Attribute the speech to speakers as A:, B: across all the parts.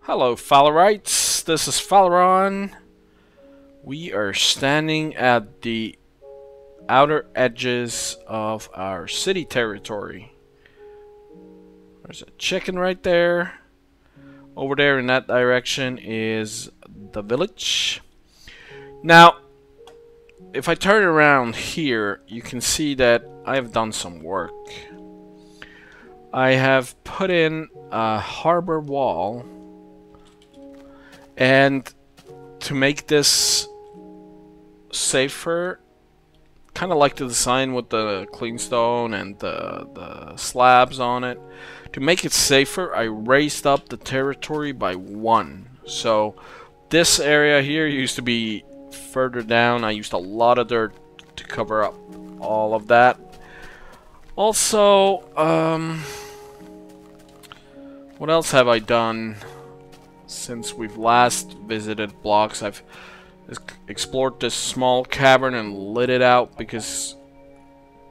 A: Hello, Fallarites. This is Fallaron. We are standing at the outer edges of our city territory. There's a chicken right there. Over there in that direction is the village. Now, if I turn around here, you can see that I have done some work. I have put in a harbor wall, and to make this safer, kind of like the design with the clean stone and the slabs on it, to make it safer, I raised up the territory by 1. So this area here used to be further down. I used a lot of dirt to cover up all of that. Also, what else have I done since we've last visited blocks? I've explored this small cavern and lit it out because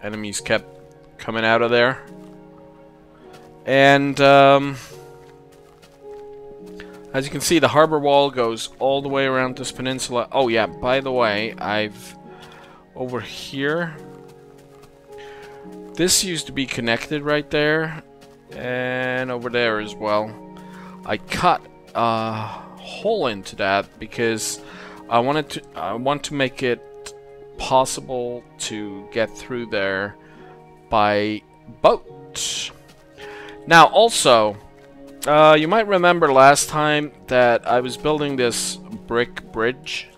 A: enemies kept coming out of there. And as you can see, the harbor wall goes all the way around this peninsula. Oh yeah, by the way, I've over here, this used to be connected right there, and over there as well. I cut a hole into that because I want to make it possible to get through there by boat. Now also, you might remember last time that I was building this brick bridge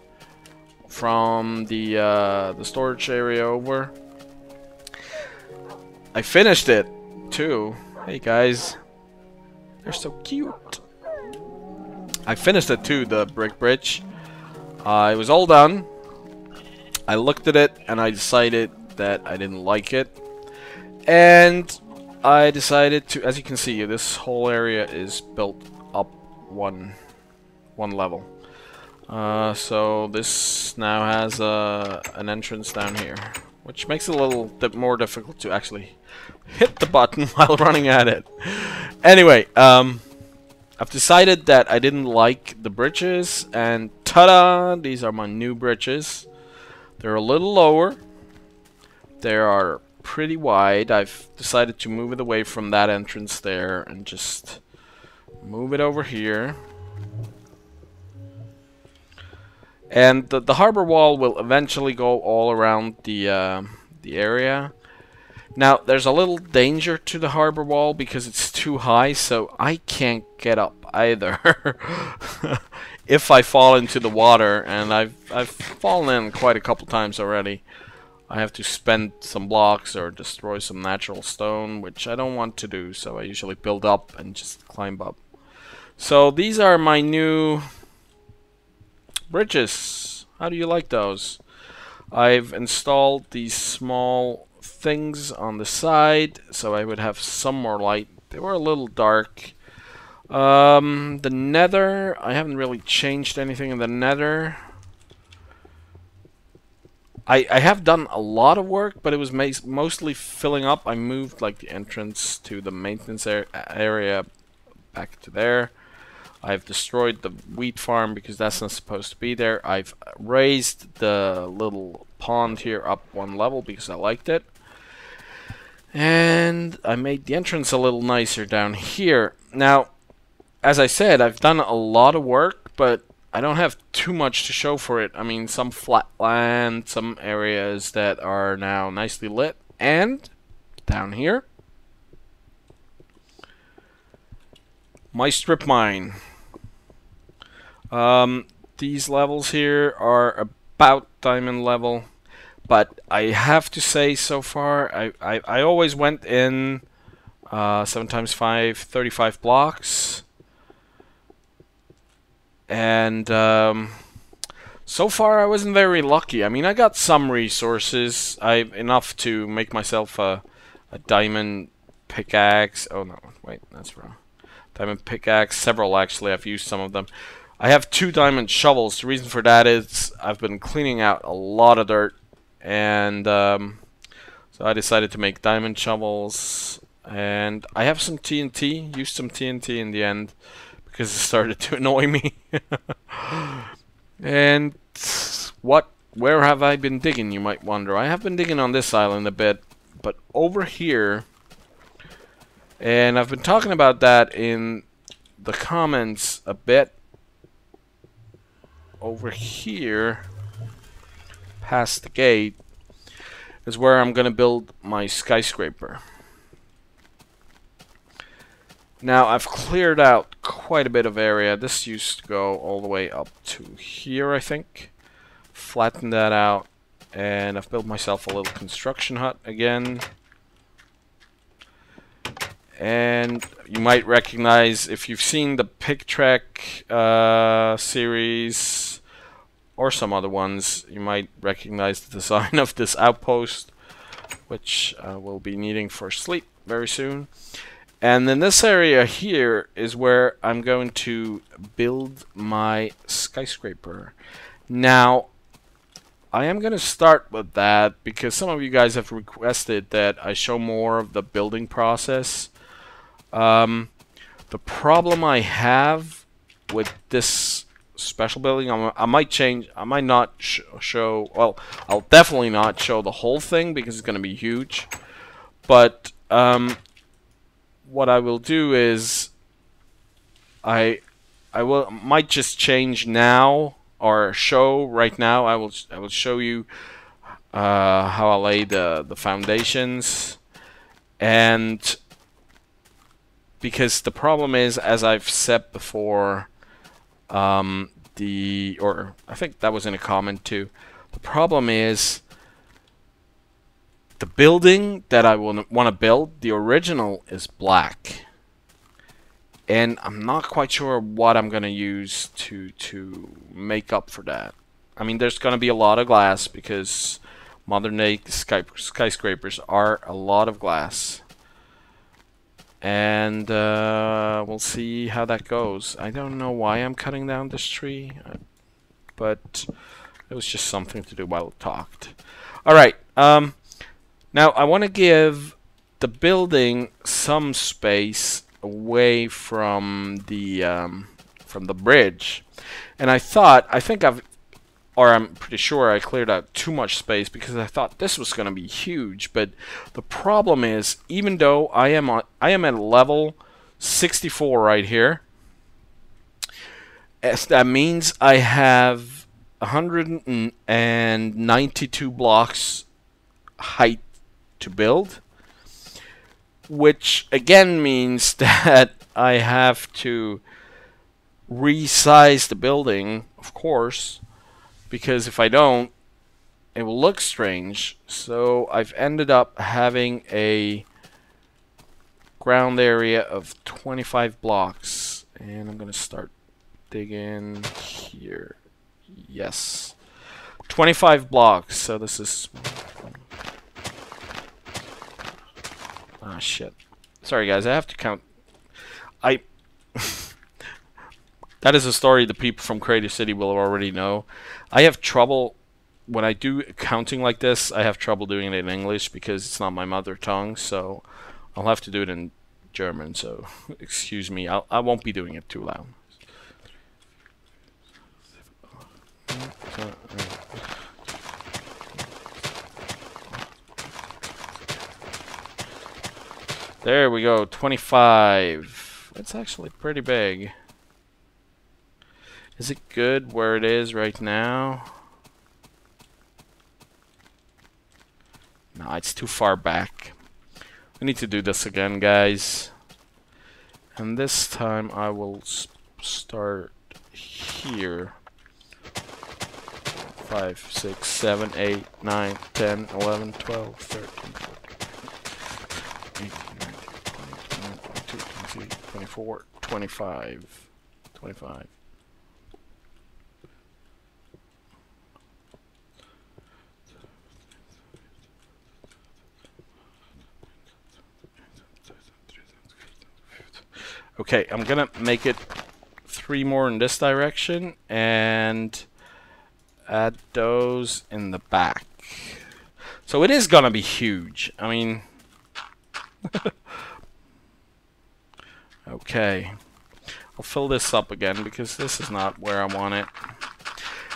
A: from the storage area over. I finished it too. Hey guys, they're so cute. I finished it too, the brick bridge. It was all done. I looked at it and I decided that I didn't like it, and I decided to, as you can see, this whole area is built up one level. So this now has an entrance down here, which makes it a little bit more difficult to actually hit the button while running at it. Anyway, I've decided that I didn't like the bridges, and ta-da! These are my new bridges. They're a little lower. They are pretty wide. I've decided to move it away from that entrance there and just move it over here. And the harbor wall will eventually go all around the area. Now, there's a little danger to the harbor wall because it's too high, so I can't get up either. If I fall into the water, and I've fallen in quite a couple times already, I have to spend some blocks or destroy some natural stone, which I don't want to do, so I usually build up and just climb up. So these are my new bridges. How do you like those? I've installed these small things on the side so I would have some more light. They were a little dark. The nether, I haven't really changed anything in the nether. I have done a lot of work, but it was mostly filling up. I moved like the entrance to the maintenance area back to there. I've destroyed the wheat farm because that's not supposed to be there. I've raised the little pond here up 1 level because I liked it. And I made the entrance a little nicer down here. Now, as I said, I've done a lot of work, but I don't have too much to show for it. I mean, some flat land, some areas that are now nicely lit, and down here, my strip mine. These levels here are about diamond level, but I have to say, so far, I always went in 7x5, 35 blocks. And so far I wasn't very lucky. I mean, I got some resources, enough to make myself a diamond pickaxe. Oh no, wait, that's wrong. Diamond pickaxe, several actually. I've used some of them. I have 2 diamond shovels. The reason for that is I've been cleaning out a lot of dirt, and so I decided to make diamond shovels. And I have some TNT. Used some TNT in the end because it started to annoy me. And where have I been digging, you might wonder? I have been digging on this island a bit, but over here, and I've been talking about that in the comments a bit. Over here, past the gate, is where I'm gonna build my skyscraper. Now, I've cleared out quite a bit of area. This used to go all the way up to here, I think. Flattened that out, and I've built myself a little construction hut again. And you might recognize, if you've seen the Pig Trek series or some other ones, you might recognize the design of this outpost, which we'll be needing for sleep very soon. And then this area here is where I'm going to build my skyscraper. Now, I am going to start with that because some of you guys have requested that I show more of the building process. The problem I have with this special building, I might not show, well, I'll definitely not show the whole thing because it's going to be huge. But what I will do is I might just change now, or show right now. I will show you how I lay the foundations. And because the problem is, as I've said before, or I think that was in a comment too, the problem is the building that I want to build, the original, is black. And I'm not quite sure what I'm going to use to make up for that. I mean, there's going to be a lot of glass because modern day skyscrapers are a lot of glass. And we'll see how that goes. I don't know why I'm cutting down this tree, but it was just something to do while I talked. Alright, now I want to give the building some space away from the bridge. And I'm pretty sure I cleared out too much space because I thought this was going to be huge. But the problem is, even though I am at level 64 right here, that means I have 192 blocks height to build, which again means that I have to resize the building, of course, because if I don't, it will look strange. So I've ended up having a ground area of 25 blocks, and I'm gonna start digging here. Yes, 25 blocks. So this is, ah, shit. Sorry guys, I have to count. That is a story the people from Creative City will already know. I have trouble when I do counting like this. I have trouble doing it in English because it's not my mother tongue, so I'll have to do it in German, so excuse me. I won't be doing it too loud. There we go, 25. That's actually pretty big. Is it good where it is right now? No, it's too far back. We need to do this again, guys. And this time I will start here. 5, 6, 7, 8, 9, 10, 11, 12, 13, 14, 18, 19, 20, 21, 22, 23, 24, 25. 25. Okay, I'm gonna make it 3 more in this direction and add those in the back. So it is gonna be huge. I mean, okay. I'll fill this up again because this is not where I want it.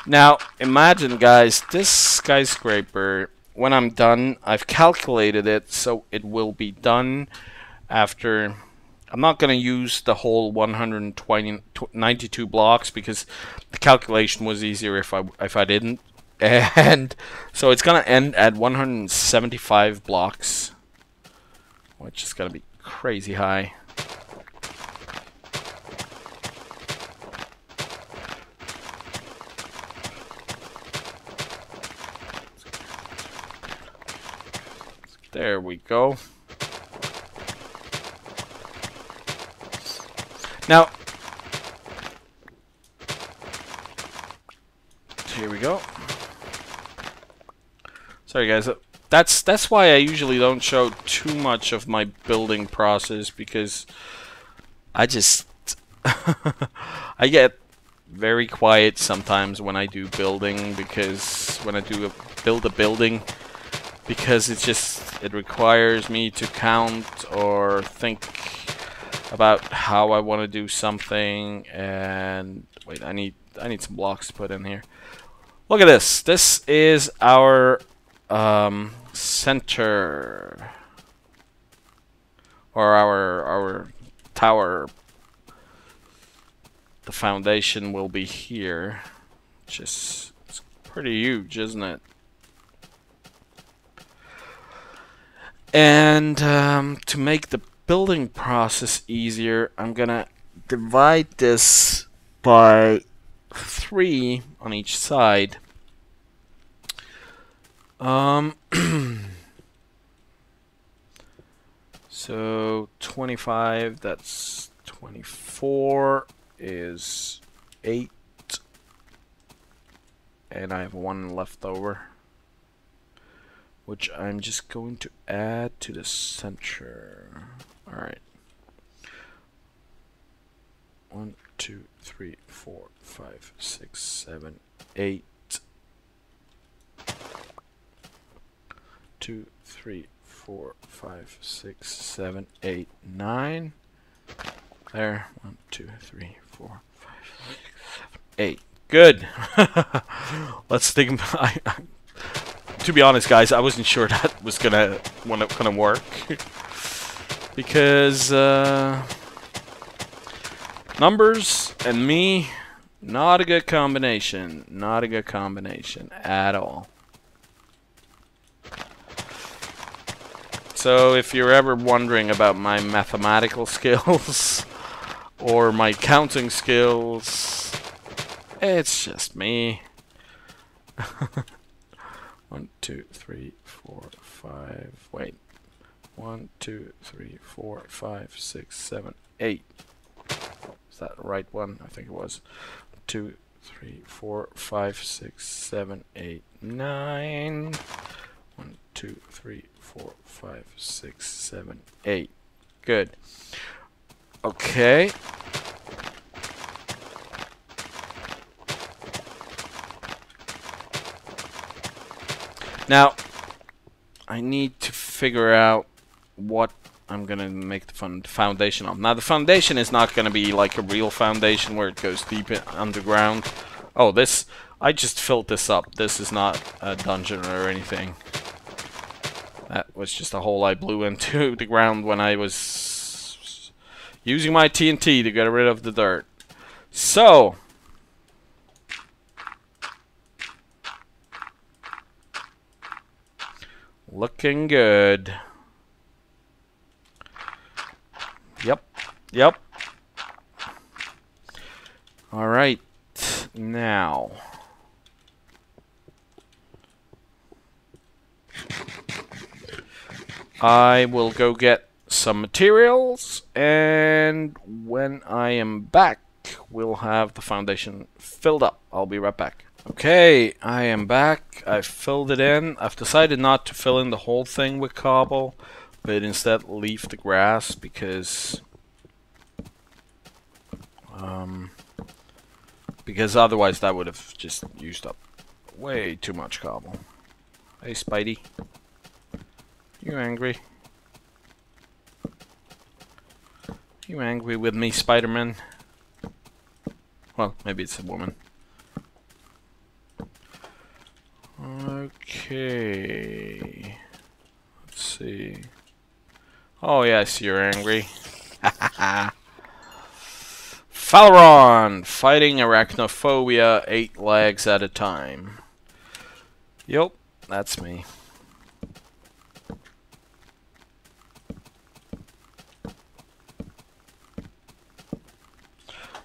A: Now, imagine, guys, this skyscraper, when I'm done, I've calculated it so it will be done after... I'm not going to use the whole 192 blocks because the calculation was easier if I didn't. And so it's going to end at 175 blocks, which is going to be crazy high. There we go. Now, here we go. Sorry guys, that's why I usually don't show too much of my building process, because I just I get very quiet sometimes when I do building, because when I do build a building, because it requires me to count or think about how I want to do something. And wait, I need some blocks to put in here. Look at this. This is our center, or our tower. The foundation will be here, which is, it's pretty huge, isn't it? And to make the building process easier, I'm gonna divide this by 3 on each side. So 25, that's 24 is 8, and I have 1 left over, which I'm just going to add to the center. Alright. 1, 2, 3, 4, 5, 6, 7, 8. 2, 3, 4, 5, 6, 7, 8, 9. There. 1, 2, 3, 4, 5, 6, 7, 8. Good. Let's think. To be honest, guys, I wasn't sure that was gonna work because numbers and me, not a good combination. Not a good combination at all. So if you're ever wondering about my mathematical skills or my counting skills, it's just me. 1, 2, 3, 4, 5. Wait. 1, 2, 3, 4, 5, 6, 7, 8. Is that the right one? I think it was. 2, 3, 4, 5, 6, 7, 8, 9. 1, 2, 3, 4, 5, 6, 7, 8. Good. Okay. Now, I need to figure out what I'm gonna make the foundation of. Now, the foundation is not gonna be like a real foundation where it goes deep underground. Oh, this, I just filled this up. This is not a dungeon or anything. That was just a hole I blew into the ground when I was using my TNT to get rid of the dirt. So, looking good. Yep. All right, now. I will go get some materials, and when I am back, we'll have the foundation filled up. I'll be right back. Okay, I am back. I've filled it in. I've decided not to fill in the whole thing with cobble, but instead leave the grass because otherwise that would have just used up way too much cobble. Hey, Spidey. You angry? You angry with me, Spider-Man? Well, maybe it's a woman. Okay. Let's see. Oh, yeah, I see you're angry. Fallaron! Fighting arachnophobia 8 legs at a time. Yup, that's me.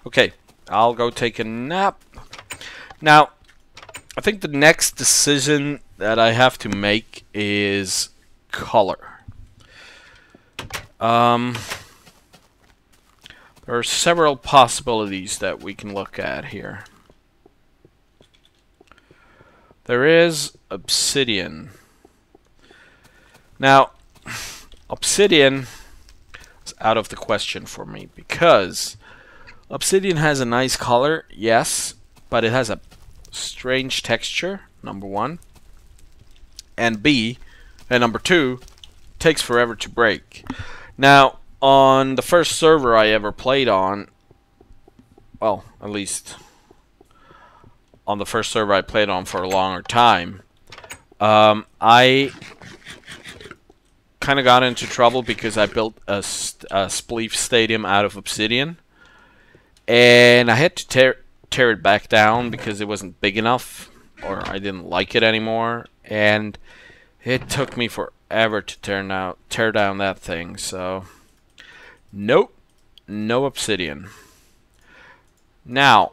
A: Okay, I'll go take a nap. Now, I think the next decision that I have to make is color. There are several possibilities that we can look at here. There is obsidian. Now, obsidian is out of the question for me because obsidian has a nice color, yes, but it has a strange texture, number one. And number two, takes forever to break. Now, on the first server I ever played on, well, at least on the first server I played on for a longer time, I kind of got into trouble because I built a spleef stadium out of obsidian, and I had to tear it back down because it wasn't big enough, or I didn't like it anymore, and it took me forever to tear down that thing. So nope, no obsidian. Now,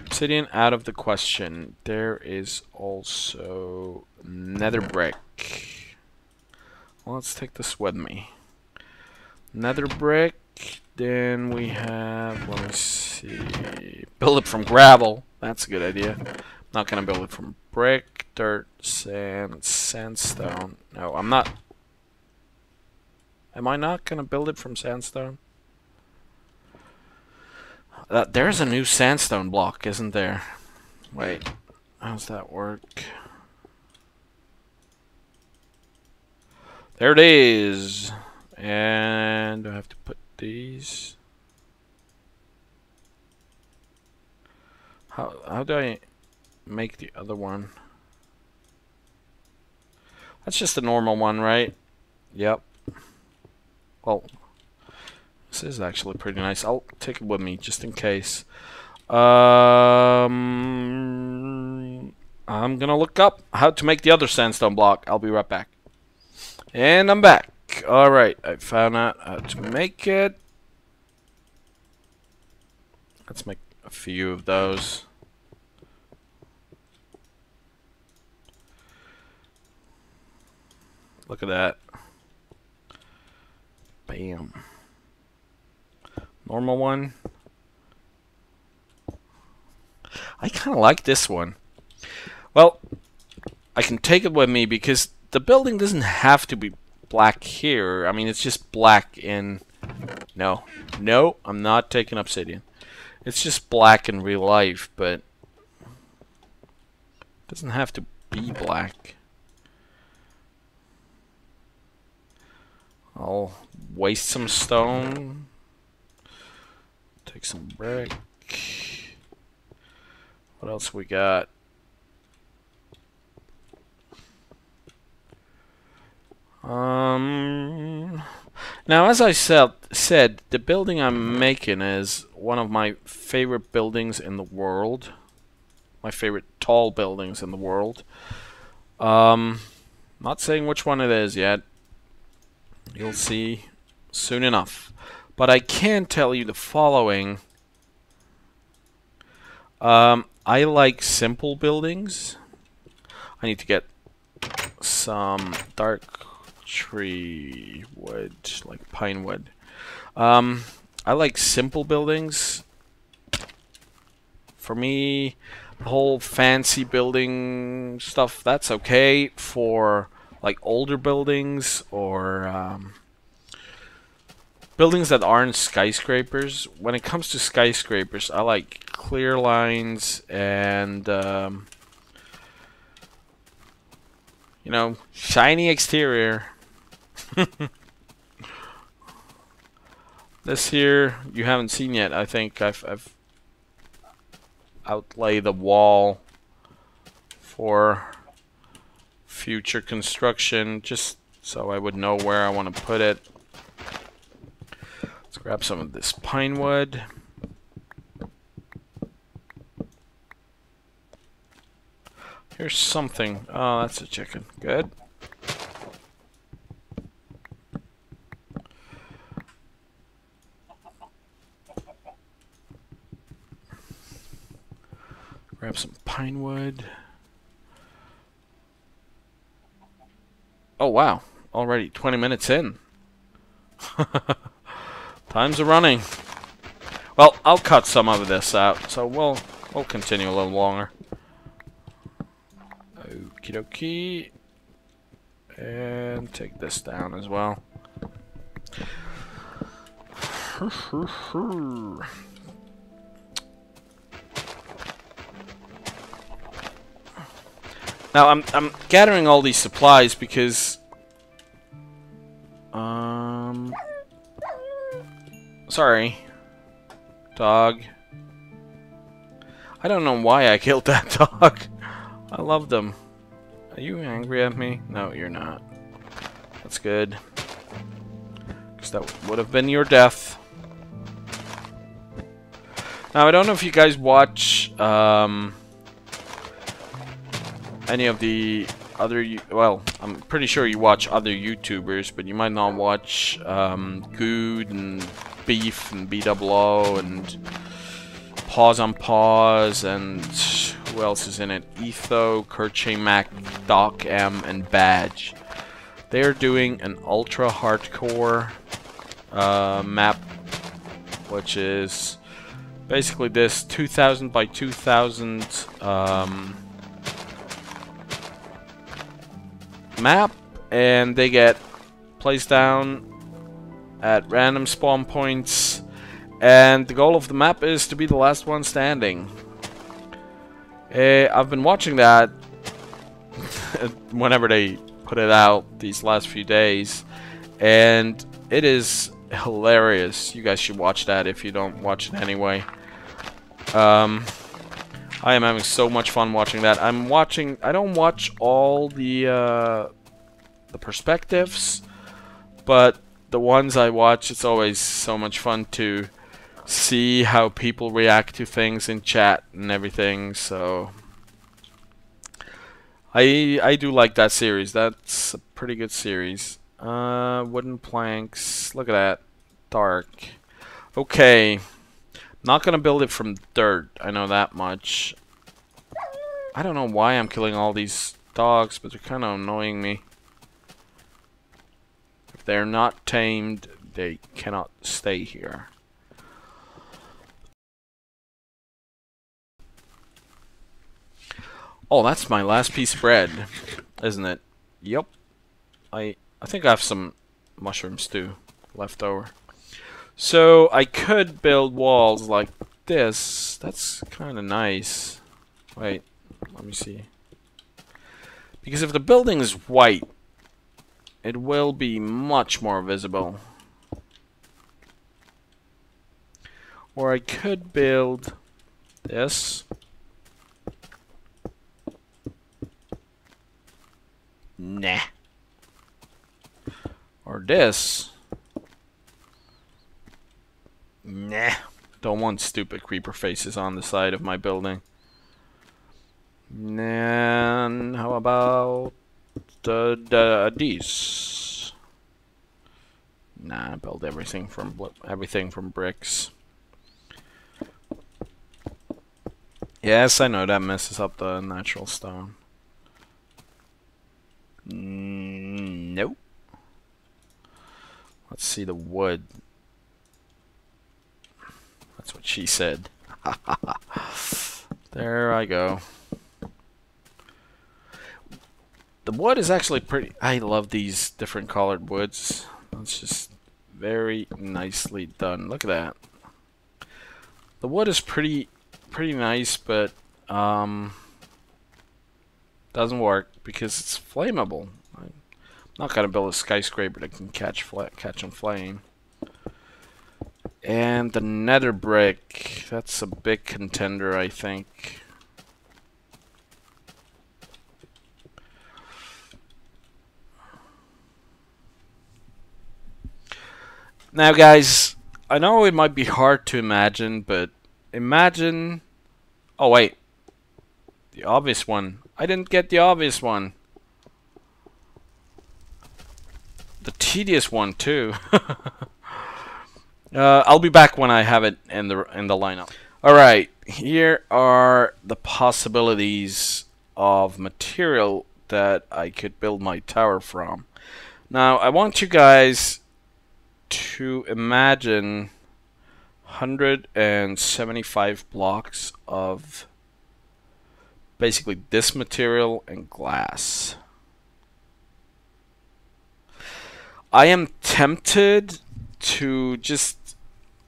A: obsidian out of the question. There is also nether brick. Well, let's take this with me. Nether brick. Then we have, let me see, build it from gravel. That's a good idea. I'm not gonna build it from brick, dirt, sand, sandstone. No, I'm not. Am I not gonna build it from sandstone? There's a new sandstone block, isn't there? Wait, how's that work? There it is. And I have to put these. How do I make the other one? That's just a normal one, right? Yep. Well, this is actually pretty nice. I'll take it with me just in case. I'm gonna look up how to make the other sandstone block. I'll be right back. And I'm back. Alright, I found out how to make it. Let's make a few of those. Look at that. Bam. Normal one. I kind of like this one. Well, I can take it with me because the building doesn't have to be black here. I mean, it's just black in... No, I'm not taking obsidian. It's just black in real life, but it doesn't have to be black. I'll waste some stone. Take some brick. What else we got? Now, as I said, the building I'm making is one of my favorite buildings in the world. My favorite tall buildings in the world. Not saying which one it is yet. You'll see soon enough. But I can tell you the following. I like simple buildings. I need to get some dark tree wood, like pine wood. I like simple buildings. For me, the whole fancy building stuff, that's okay for like older buildings or buildings that aren't skyscrapers. When it comes to skyscrapers, I like clear lines and you know, shiny exterior. This here you haven't seen yet. I think I've outlaid the wall for future construction, just so I would know where I want to put it. Let's grab some of this pine wood. Here's something. Oh, that's a chicken. Good. Grab some pine wood. Oh wow, already 20 minutes in. Time's a running. Well, I'll cut some of this out, so we'll continue a little longer. Okie dokie. And take this down as well. Now I'm gathering all these supplies because sorry, dog. I don't know why I killed that dog. I love them. Are you angry at me? No, you're not. That's good. Because that would have been your death. Now I don't know if you guys watch any of the other, well, I'm pretty sure you watch other YouTubers, but you might not watch Good and Beef and BWO and Pause on Pause and who else is in it? Etho, Kerche Mac, Doc M, and Badge. They are doing an ultra hardcore map, which is basically this 2000 by 2000 map, and they get placed down at random spawn points, and the goal of the map is to be the last one standing. I've been watching that whenever they put it out these last few days, and it is hilarious. You guys should watch that if you don't watch it anyway. I am having so much fun watching that. I don't watch all the perspectives, but the ones I watch, it's always so much fun to see how people react to things in chat and everything. So I do like that series. That's a pretty good series. Wooden planks. Look at that. Dark. Okay. Not gonna build it from dirt, I know that much. I don't know why I'm killing all these dogs, but they're kind of annoying me. If they're not tamed, they cannot stay here. Oh, that's my last piece of bread, isn't it? Yep. I think I have some mushroom stew left over. So I could build walls like this. That's kind of nice. Wait, let me see. Because if the building is white, it will be much more visible. Or I could build this. Nah. Or this. Nah. Don't want stupid creeper faces on the side of my building. And how about these? Nah, build everything from bricks. Yes, I know that messes up the natural stone. Nope. Let's see the wood. That's what she said. There I go. The wood is actually pretty. I love these different colored woods. It's just very nicely done. Look at that. The wood is pretty nice, but doesn't work because it's flammable. I'm not gonna build a skyscraper that can catch on flame. And the nether brick. That's a big contender, I think. Now, guys, I know it might be hard to imagine, but imagine... Oh, wait. The obvious one. I didn't get the obvious one. The tedious one, too. I'll be back when I have it in the lineup. Alright, here are the possibilities of material that I could build my tower from. Now, I want you guys to imagine 175 blocks of basically this material and glass. I am tempted to just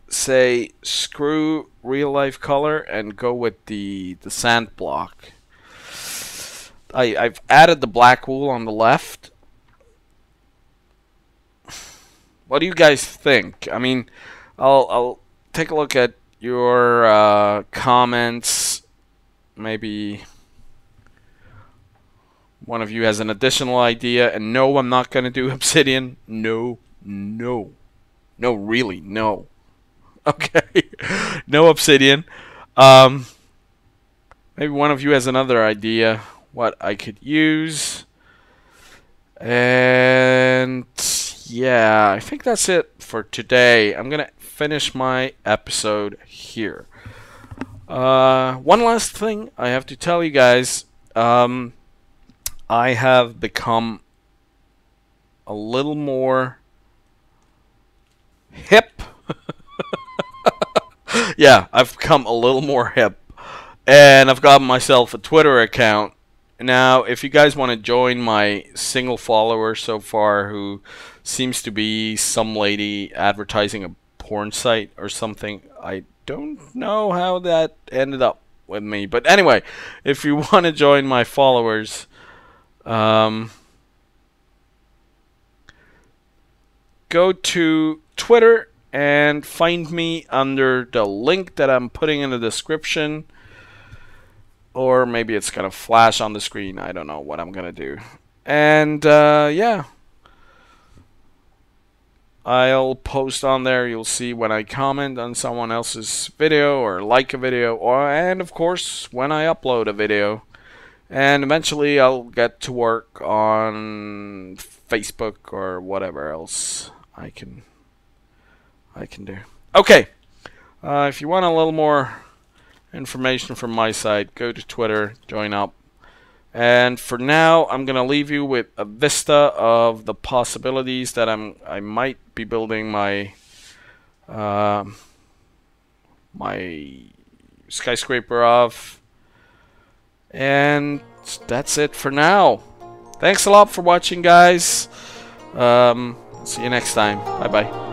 A: say screw real life color and go with the sand block. I've added the black wool on the left. What do you guys think? I mean, I'll take a look at your comments. Maybe one of you has an additional idea. And no, I'm not going to do obsidian. No, no. No, really, no. Okay. No obsidian. Maybe one of you has another idea what I could use. And yeah, I think that's it for today. I'm gonna finish my episode here. One last thing I have to tell you guys. I have become a little more hip. Yeah, I've become a little more hip. And I've got myself a Twitter account. Now, if you guys want to join my single follower so far, who seems to be some lady advertising a porn site or something, I don't know how that ended up with me. But anyway, if you want to join my followers, go to Twitter and find me under the link that I'm putting in the description. Or maybe it's going to flash on the screen. I don't know what I'm going to do. And yeah. I'll post on there. You'll see when I comment on someone else's video or like a video. And of course when I upload a video. And eventually I'll get to work on Facebook or whatever else I can do. Okay. If you want a little more information from my side, go to Twitter, join up. And for now, I'm gonna leave you with a vista of the possibilities that I might be building my my skyscraper of. And that's it for now. Thanks a lot for watching, guys. See you next time. Bye bye.